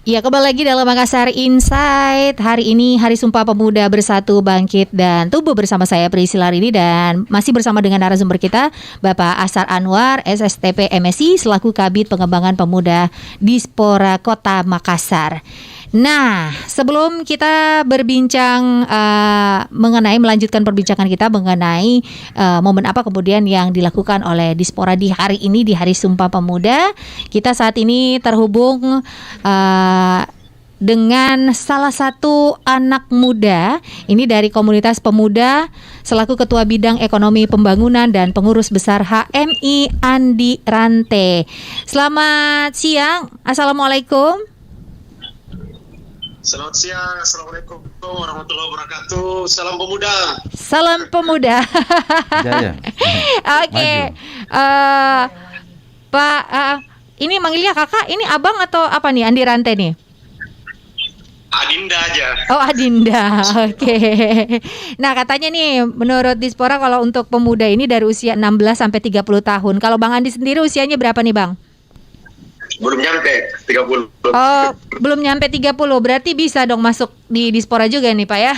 Ya, kembali lagi dalam Makassar Insight. Hari ini Hari Sumpah Pemuda Bersatu Bangkit dan Tumbuh bersama saya Priscilla Rini dan masih bersama dengan narasumber kita Bapak Asar Anwar, SSTP MSI selaku Kabid Pengembangan Pemuda Dispora Kota Makassar. Nah, sebelum kita berbincang melanjutkan perbincangan kita mengenai momen apa kemudian yang dilakukan oleh Dispora di hari ini, di Hari Sumpah Pemuda, kita saat ini terhubung dengan salah satu anak muda ini dari komunitas pemuda selaku Ketua Bidang Ekonomi Pembangunan dan Pengurus Besar HMI Andi Rante. Selamat siang, Assalamualaikum. Selamat siang, Assalamualaikum warahmatullahi wabarakatuh. Salam pemuda. Salam pemuda. Oke, Pak, ini manggilnya kakak, ini abang atau apa nih, Andi Rante nih? Adinda aja. Oh, Adinda, oke. Nah, katanya nih, menurut Dispora kalau untuk pemuda ini dari usia 16 sampai 30 tahun. Kalau Bang Andi sendiri usianya berapa nih, Bang? Belum nyampe 30. Oh, belum nyampe 30. Berarti bisa dong masuk di Dispora juga nih, Pak ya.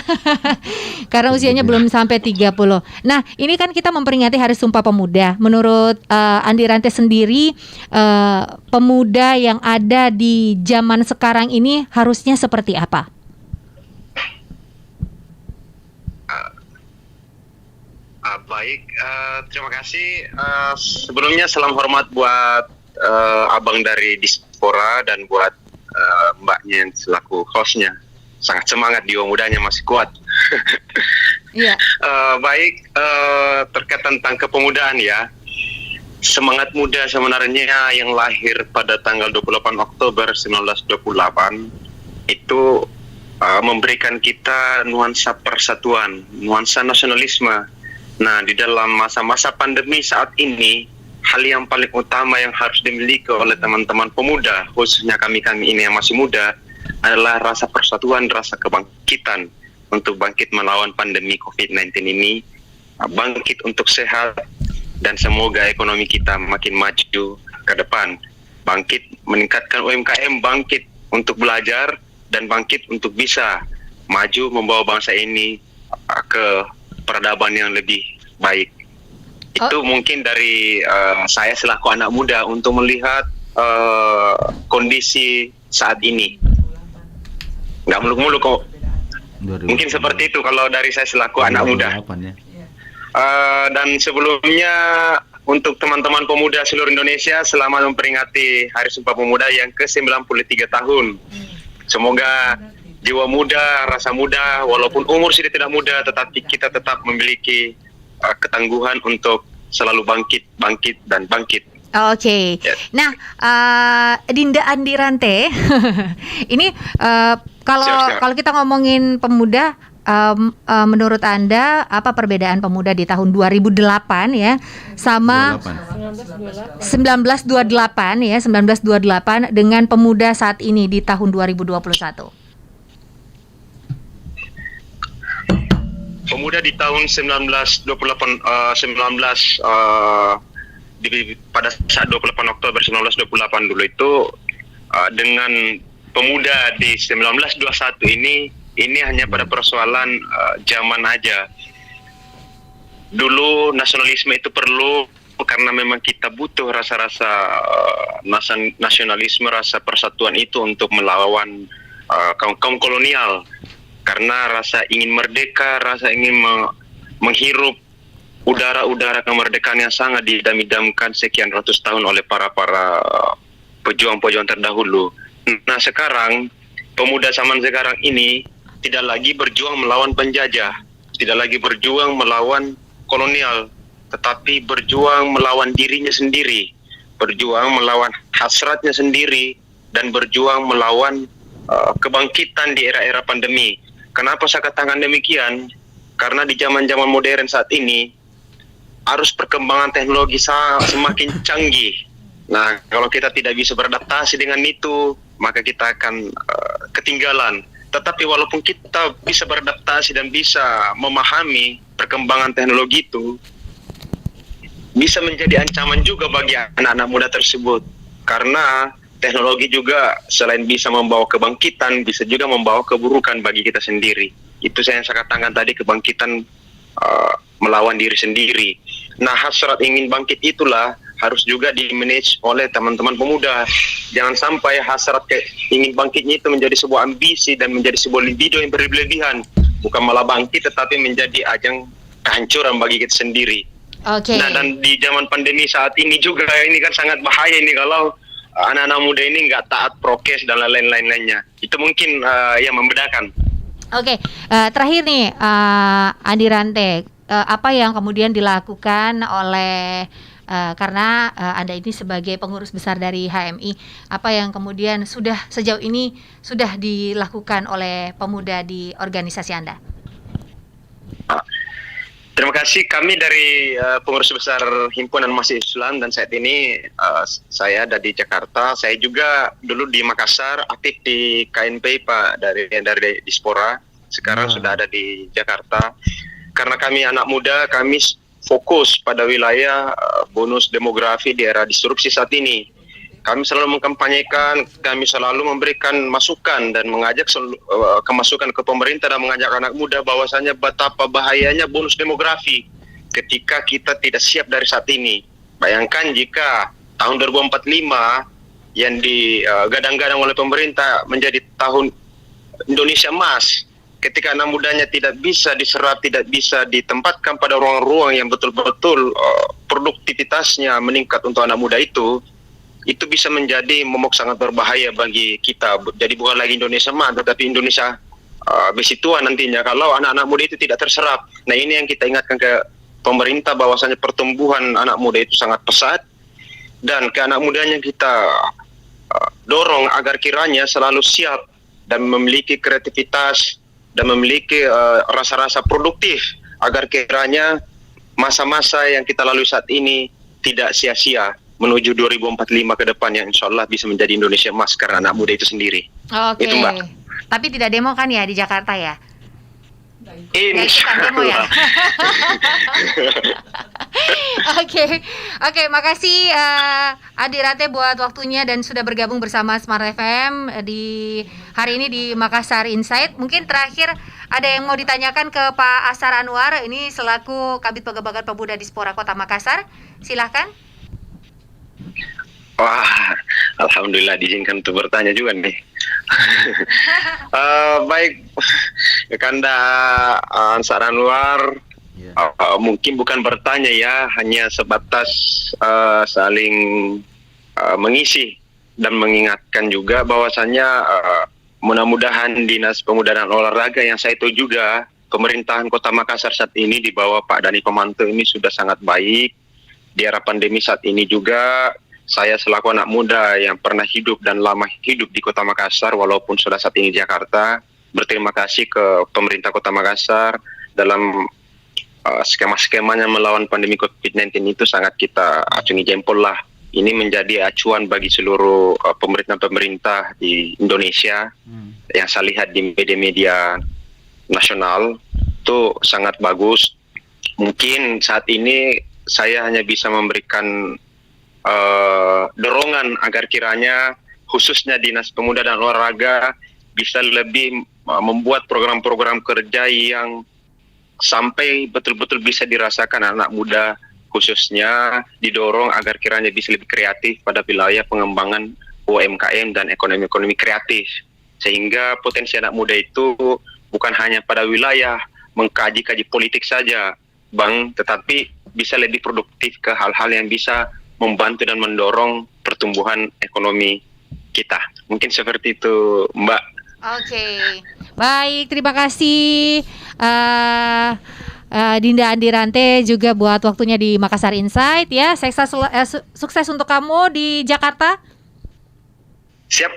Karena usianya belum sampai 30. Nah, ini kan kita memperingati Hari Sumpah Pemuda. Menurut Andi Rante sendiri, pemuda yang ada di zaman sekarang ini harusnya seperti apa? Baik, terima kasih. Sebelumnya salam hormat buat abang dari Dispora dan buat mbaknya yang selaku hostnya. Sangat semangat, jiwa mudanya masih kuat. Iya. Baik, terkait tentang kepemudaan ya. Semangat muda sebenarnya yang lahir pada tanggal 28 Oktober 1928 itu memberikan kita nuansa persatuan, nuansa nasionalisme. Nah, di dalam masa-masa pandemi saat ini, hal yang paling utama yang harus dimiliki oleh teman-teman pemuda, khususnya kami-kami ini yang masih muda, adalah rasa persatuan, rasa kebangkitan untuk bangkit melawan pandemi COVID-19 ini, bangkit untuk sehat, dan semoga ekonomi kita makin maju ke depan, bangkit meningkatkan UMKM, bangkit untuk belajar, dan bangkit untuk bisa maju membawa bangsa ini ke peradaban yang lebih baik. Itu mungkin dari saya selaku anak muda untuk melihat kondisi saat ini. Nggak muluk-muluk kok. Mungkin seperti itu kalau dari saya selaku anak muda. Dan sebelumnya untuk teman-teman pemuda seluruh Indonesia selamat memperingati Hari Sumpah Pemuda yang ke-93 tahun. Semoga jiwa muda, rasa muda, walaupun umur sudah tidak muda, tetapi kita tetap memiliki ketangguhan untuk selalu bangkit dan bangkit. Oke. Yes. Nah, Dinda Andi Rante, ini kalau kita ngomongin pemuda, menurut Anda apa perbedaan pemuda di tahun 2008 ya sama 1928 ya, 1928 dengan pemuda saat ini di tahun 2021? Pemuda di tahun 1928 pada saat 28 Oktober 1928 dulu itu dengan pemuda di 1921 ini hanya pada persoalan zaman aja. Dulu nasionalisme itu perlu karena memang kita butuh rasa-rasa nasionalisme, rasa persatuan itu untuk melawan kaum kolonial. Karena rasa ingin merdeka, rasa ingin menghirup udara-udara kemerdekaan yang sangat didam-idamkan sekian ratus tahun oleh para pejuang-pejuang terdahulu. Nah, sekarang pemuda zaman sekarang ini tidak lagi berjuang melawan penjajah, tidak lagi berjuang melawan kolonial, tetapi berjuang melawan dirinya sendiri, berjuang melawan hasratnya sendiri, dan berjuang melawan kebangkitan di era-era pandemi. Kenapa saya katakan demikian? Karena di zaman-zaman modern saat ini, arus perkembangan teknologi semakin canggih. Nah, kalau kita tidak bisa beradaptasi dengan itu, maka kita akan ketinggalan. Tetapi walaupun kita bisa beradaptasi dan bisa memahami perkembangan teknologi itu, bisa menjadi ancaman juga bagi anak-anak muda tersebut. Karena teknologi juga selain bisa membawa kebangkitan, bisa juga membawa keburukan bagi kita sendiri. Itu saya katakan tadi, kebangkitan melawan diri sendiri. Nah, hasrat ingin bangkit itulah harus juga di-manage oleh teman-teman pemuda. Jangan sampai hasrat ingin bangkitnya itu menjadi sebuah ambisi dan menjadi sebuah libido yang berlebihan. Bukan malah bangkit, tetapi menjadi ajang kehancuran bagi kita sendiri. Oke. Nah, dan di zaman pandemi saat ini juga, ini kan sangat bahaya ini kalau anak-anak muda ini nggak taat prokes dan lain-lainnya. Itu mungkin yang membedakan. Oke, terakhir nih, Andi Rante, apa yang kemudian dilakukan oleh karena Anda ini sebagai pengurus besar dari HMI, apa yang kemudian sejauh ini sudah dilakukan oleh pemuda di organisasi Anda? Terima kasih. Kami dari pengurus besar Himpunan Mahasiswa Islam, dan saat ini saya ada di Jakarta. Saya juga dulu di Makassar, aktif di KNP Pak, dari Dispora. Sekarang sudah ada di Jakarta. Karena kami anak muda, kami fokus pada wilayah bonus demografi di era disrupsi saat ini. Kami selalu mengkampanyekan, kami selalu memberikan masukan dan mengajak kemasukan ke pemerintah dan mengajak anak muda bahwasanya betapa bahayanya bonus demografi ketika kita tidak siap dari saat ini. Bayangkan jika tahun 2045 yang digadang-gadang oleh pemerintah menjadi tahun Indonesia Emas, ketika anak mudanya tidak bisa diserap, tidak bisa ditempatkan pada ruang-ruang yang betul-betul produktivitasnya meningkat untuk anak muda itu bisa menjadi momok sangat berbahaya bagi kita. Jadi bukan lagi Indonesia emas, tetapi Indonesia besi tua nantinya kalau anak-anak muda itu tidak terserap. Nah, ini yang kita ingatkan ke pemerintah bahwasanya pertumbuhan anak muda itu sangat pesat, dan ke anak mudanya kita dorong agar kiranya selalu siap dan memiliki kreativitas dan memiliki rasa-rasa produktif, agar kiranya masa-masa yang kita lalui saat ini tidak sia-sia menuju 2045 ke depan, yang insya Allah bisa menjadi Indonesia emas karena anak muda itu sendiri. Oke. Itu, Mbak. Tapi tidak demo kan ya di Jakarta ya? Insya demo ya. Allah. Oke, makasih Andi Rante buat waktunya dan sudah bergabung bersama Smart FM di hari ini di Makassar Insight. Mungkin terakhir ada yang mau ditanyakan ke Pak Ashar Anwar, ini selaku Kabid Pegabagan Pemuda Dispora Kota Makassar. Silahkan. Wah, alhamdulillah diizinkan untuk bertanya juga nih. Baik, Kanda Ashar Anwar, mungkin bukan bertanya ya, hanya sebatas saling mengisi dan mengingatkan juga bahwasannya mudah-mudahan Dinas Pemuda dan Olahraga yang saya tahu juga pemerintahan Kota Makassar saat ini di bawah Pak Dhani Pemanto ini sudah sangat baik. Di era pandemi saat ini juga saya selaku anak muda yang pernah hidup dan lama hidup di Kota Makassar walaupun sudah saat ini di Jakarta, berterima kasih ke pemerintah Kota Makassar dalam skema-skemanya melawan pandemi COVID-19 itu sangat kita acungi jempol lah. Ini menjadi acuan bagi seluruh pemerintah-pemerintah di Indonesia yang saya lihat di media-media nasional itu sangat bagus. Mungkin saat ini saya hanya bisa memberikan dorongan agar kiranya khususnya Dinas Pemuda dan Olahraga bisa lebih membuat program-program kerja yang sampai betul-betul bisa dirasakan anak muda, khususnya didorong agar kiranya bisa lebih kreatif pada wilayah pengembangan UMKM dan ekonomi kreatif, sehingga potensi anak muda itu bukan hanya pada wilayah mengkaji-kaji politik saja, Bang, tetapi bisa lebih produktif ke hal-hal yang bisa membantu dan mendorong pertumbuhan ekonomi kita. Mungkin seperti itu, Mbak. Oke, baik, terima kasih Dinda Andi Rante juga buat waktunya di Makassar Insight ya. Sukses untuk kamu di Jakarta. Siap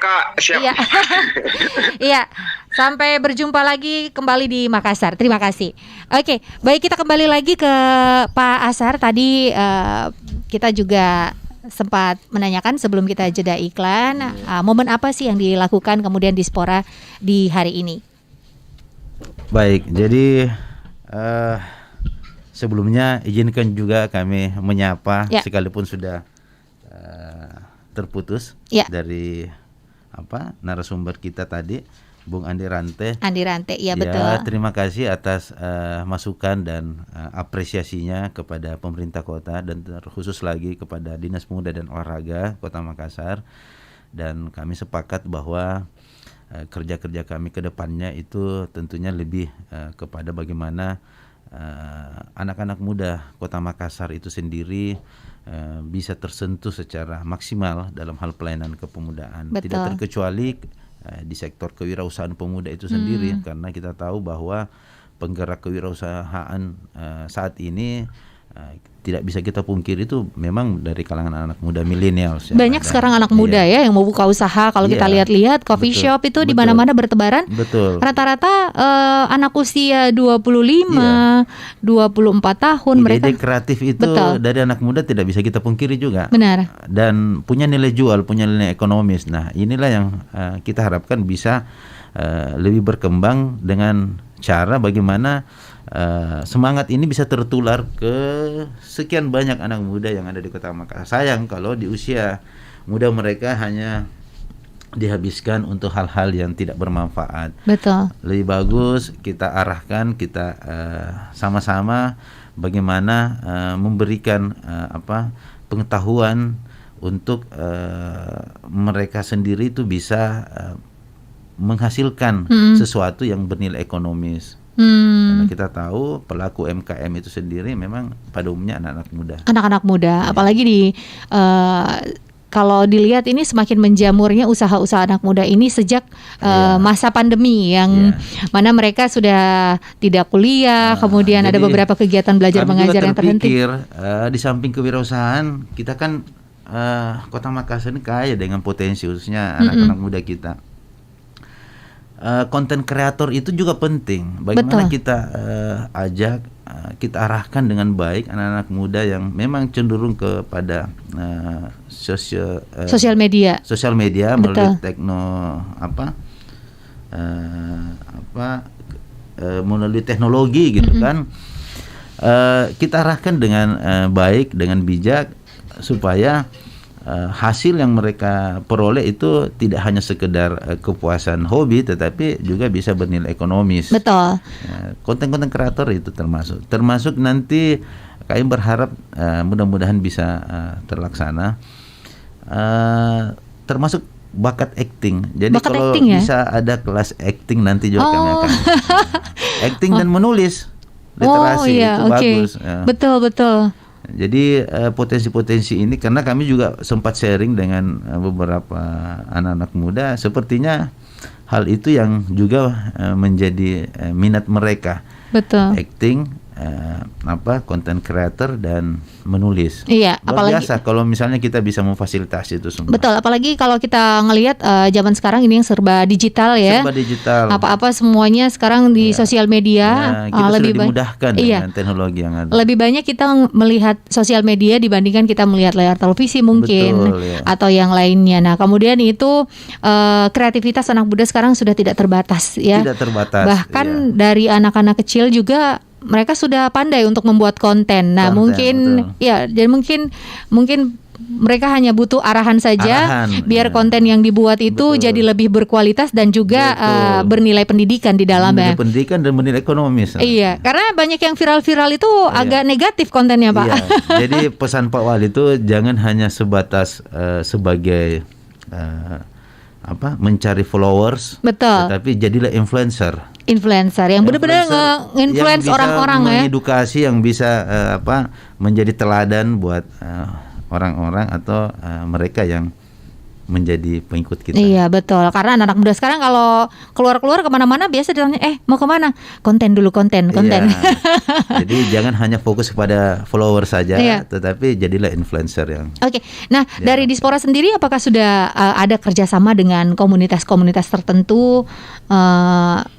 Kak, siap. Iya. Iya. Sampai berjumpa lagi kembali di Makassar. Terima kasih. Oke, baik, kita kembali lagi ke Pak Ashar. Tadi kita juga sempat menanyakan sebelum kita jeda iklan, momen apa sih yang dilakukan kemudian Dispora di hari ini? Baik, jadi sebelumnya izinkan juga kami menyapa sekalipun sudah terputus Ya. dari narasumber kita tadi, Bung Andi Rante. Andi Rante, ya Ya, betul. terima kasih atas masukan dan apresiasinya kepada pemerintah kota dan terkhusus lagi kepada Dinas Pemuda dan Olahraga Kota Makassar. Dan kami sepakat bahwa kerja-kerja kami ke depannya itu tentunya lebih kepada bagaimana anak-anak muda Kota Makassar itu sendiri bisa tersentuh secara maksimal dalam hal pelayanan kepemudaan. Betul. Tidak terkecuali di sektor kewirausahaan pemuda itu sendiri, karena kita tahu bahwa penggerak kewirausahaan saat ini tidak bisa kita pungkiri itu memang dari kalangan anak muda milenial. Banyak sekarang anak muda ya yang mau buka usaha. Kalau kita lihat-lihat coffee Betul. shop itu di Betul. mana-mana bertebaran. Betul. Rata-rata anak usia 25, 24 tahun mereka. Ide kreatif itu Betul. dari anak muda tidak bisa kita pungkiri juga. Benar. Dan punya nilai jual, punya nilai ekonomis. Nah, inilah yang kita harapkan bisa lebih berkembang dengan cara bagaimana semangat ini bisa tertular ke sekian banyak anak muda yang ada di Kota Makassar. Sayang kalau di usia muda mereka hanya dihabiskan untuk hal-hal yang tidak bermanfaat. Betul. Lebih bagus kita arahkan, kita sama-sama bagaimana memberikan pengetahuan untuk mereka sendiri itu bisa menghasilkan sesuatu yang bernilai ekonomis. Karena kita tahu pelaku MKM itu sendiri memang pada umumnya anak-anak muda. Anak-anak muda, apalagi di kalau dilihat ini semakin menjamurnya usaha-usaha anak muda ini sejak masa pandemi yang mana mereka sudah tidak kuliah, kemudian ada beberapa kegiatan belajar mengajar yang terhenti. Di samping kewirausahaan, kita kan Kota Makassar ini kaya dengan potensi, khususnya anak-anak muda kita. Konten kreator itu juga penting. Bagaimana kita ajak, kita arahkan dengan baik anak-anak muda yang memang cenderung kepada sosial media melalui melalui teknologi gitu kan. Kita arahkan dengan baik, dengan bijak supaya hasil yang mereka peroleh itu tidak hanya sekedar kepuasan hobi, tetapi juga bisa bernilai ekonomis. Betul. Konten-konten kreator itu termasuk nanti kami berharap mudah-mudahan bisa terlaksana, termasuk bakat acting. Jadi bakat kalau acting, bisa ada kelas acting nanti juga kami akan acting dan menulis literasi itu bagus. Betul. Jadi potensi-potensi ini, karena kami juga sempat sharing dengan beberapa anak-anak muda, sepertinya hal itu yang juga menjadi minat mereka. Betul. Acting, content creator dan menulis. Iya, luar apalagi biasa kalau misalnya kita bisa memfasilitasi itu semua. Betul, apalagi kalau kita ngelihat zaman sekarang ini yang serba digital ya. Serba digital. Apa-apa semuanya sekarang di sosial media. Kita lebih sudah dimudahkan dengan teknologi yang ada. Lebih banyak kita melihat sosial media dibandingkan kita melihat layar televisi mungkin. Betul, ya. Atau yang lainnya. Nah, kemudian itu kreativitas anak muda sekarang sudah tidak terbatas ya. Tidak terbatas. Bahkan dari anak-anak kecil juga mereka sudah pandai untuk membuat konten. Nah, mungkin jadi mungkin mereka hanya butuh arahan saja biar konten yang dibuat itu jadi lebih berkualitas dan juga bernilai pendidikan di dalamnya. Bernilai pendidikan dan bernilai ekonomis. Iya, karena banyak yang viral-viral itu agak negatif kontennya, Pak. Iya. Jadi pesan Pak Wali itu jangan hanya sebatas sebagai mencari followers, betul. Tetapi jadilah influencer yang benar-benar nge-influence orang-orang ya. Mengedukasi, yang bisa menjadi teladan buat orang-orang atau mereka yang menjadi pengikut kita. Iya betul, karena anak-anak muda sekarang kalau keluar-keluar kemana-mana biasa ditanya, mau kemana? Konten. Iya. Jadi jangan hanya fokus kepada follower saja, tetapi jadilah influencer yang. Oke. Nah, dari Dispora sendiri apakah sudah ada kerjasama dengan komunitas-komunitas tertentu,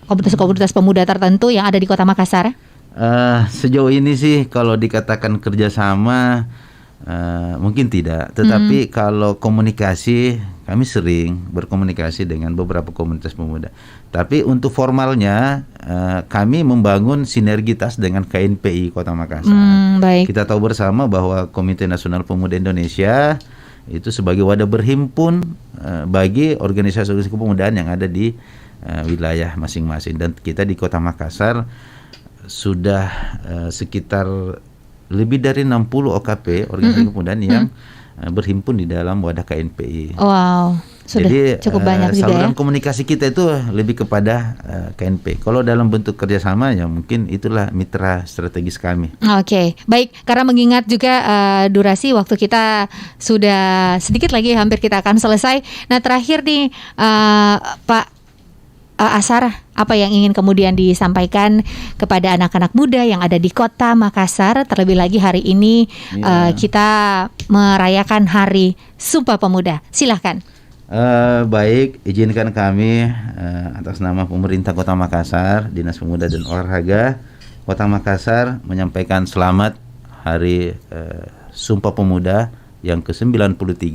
komunitas-komunitas pemuda tertentu yang ada di Kota Makassar? Sejauh ini sih kalau dikatakan kerjasama mungkin tidak, tetapi kalau komunikasi, kami sering berkomunikasi dengan beberapa komunitas pemuda. Tapi untuk formalnya kami membangun sinergitas dengan KNPI Kota Makassar. Baik. Kita tahu bersama bahwa Komite Nasional Pemuda Indonesia itu sebagai wadah berhimpun bagi organisasi-organisasi kepemudaan yang ada di wilayah masing-masing. Dan kita di Kota Makassar sudah sekitar lebih dari 60 OKP organisasi kepemudaan yang berhimpun di dalam wadah KNPI. Wow, sudah jadi cukup banyak juga ya. saluran komunikasi kita itu lebih kepada KNP. Kalau dalam bentuk kerjasama ya mungkin itulah mitra strategis kami. Oke, baik. Karena mengingat juga durasi waktu kita sudah sedikit lagi, hampir kita akan selesai. Nah, terakhir nih Pak Asar, apa yang ingin kemudian disampaikan kepada anak-anak muda yang ada di Kota Makassar? Terlebih lagi hari ini kita merayakan Hari Sumpah Pemuda. Silahkan. Baik, izinkan kami atas nama pemerintah Kota Makassar, Dinas Pemuda dan Olahraga Kota Makassar menyampaikan selamat Hari Sumpah Pemuda yang ke-93,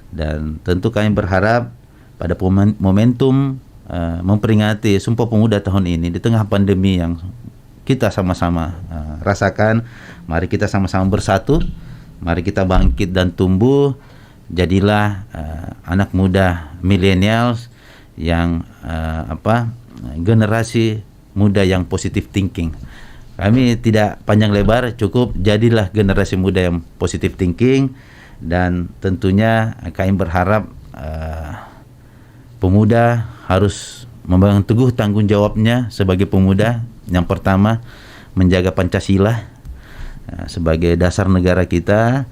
dan tentu kami berharap pada momentum memperingati Sumpah Pemuda tahun ini di tengah pandemi yang kita sama-sama rasakan, mari kita sama-sama bersatu, mari kita bangkit dan tumbuh. Jadilah anak muda millennials yang generasi muda yang positive thinking. Kami tidak panjang lebar, cukup jadilah generasi muda yang positive thinking, dan tentunya kami berharap pemuda harus memegang teguh tanggung jawabnya sebagai pemuda. Yang pertama, menjaga Pancasila sebagai dasar negara kita.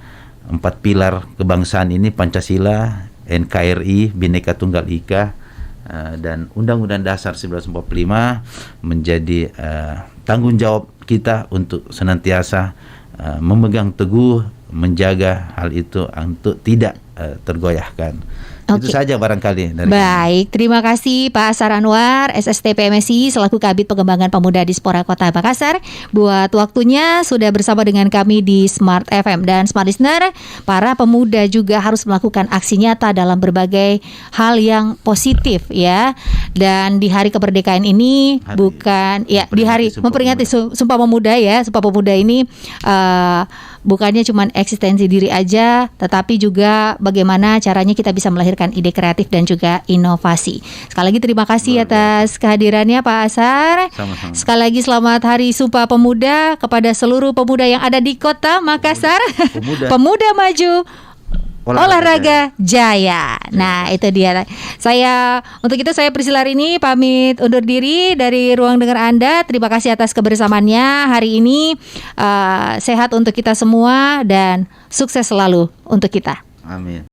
4 pilar kebangsaan ini, Pancasila, NKRI, Bhinneka Tunggal Ika, dan Undang-Undang Dasar 1945 menjadi tanggung jawab kita untuk senantiasa memegang teguh, menjaga hal itu untuk tidak tergoyahkan. Itu saja barangkali dari Baik, terima kasih Pak Asar Anwar, SSTP MSI selaku Kabid Pengembangan Pemuda Dispora Kota Makassar, buat waktunya sudah bersama dengan kami di Smart FM. Dan Smart Listener, para pemuda juga harus melakukan aksi nyata dalam berbagai hal yang positif ya. Dan di hari kemerdekaan ini di hari memperingati Sumpah Pemuda ya. Sumpah Pemuda ini bukannya cuma eksistensi diri aja, tetapi juga bagaimana caranya kita bisa melahirkan ide kreatif dan juga inovasi. Sekali lagi terima kasih atas kehadirannya Pak Asar. Sama-sama. Sekali lagi selamat Hari Sumpah Pemuda kepada seluruh pemuda yang ada di Kota Makassar. Pemuda maju, olahraga jaya. Nah, itu dia. Untuk itu saya Priscilarini pamit undur diri dari ruang dengar Anda. Terima kasih atas kebersamaannya hari ini. Sehat untuk kita semua dan sukses selalu untuk kita. Amin.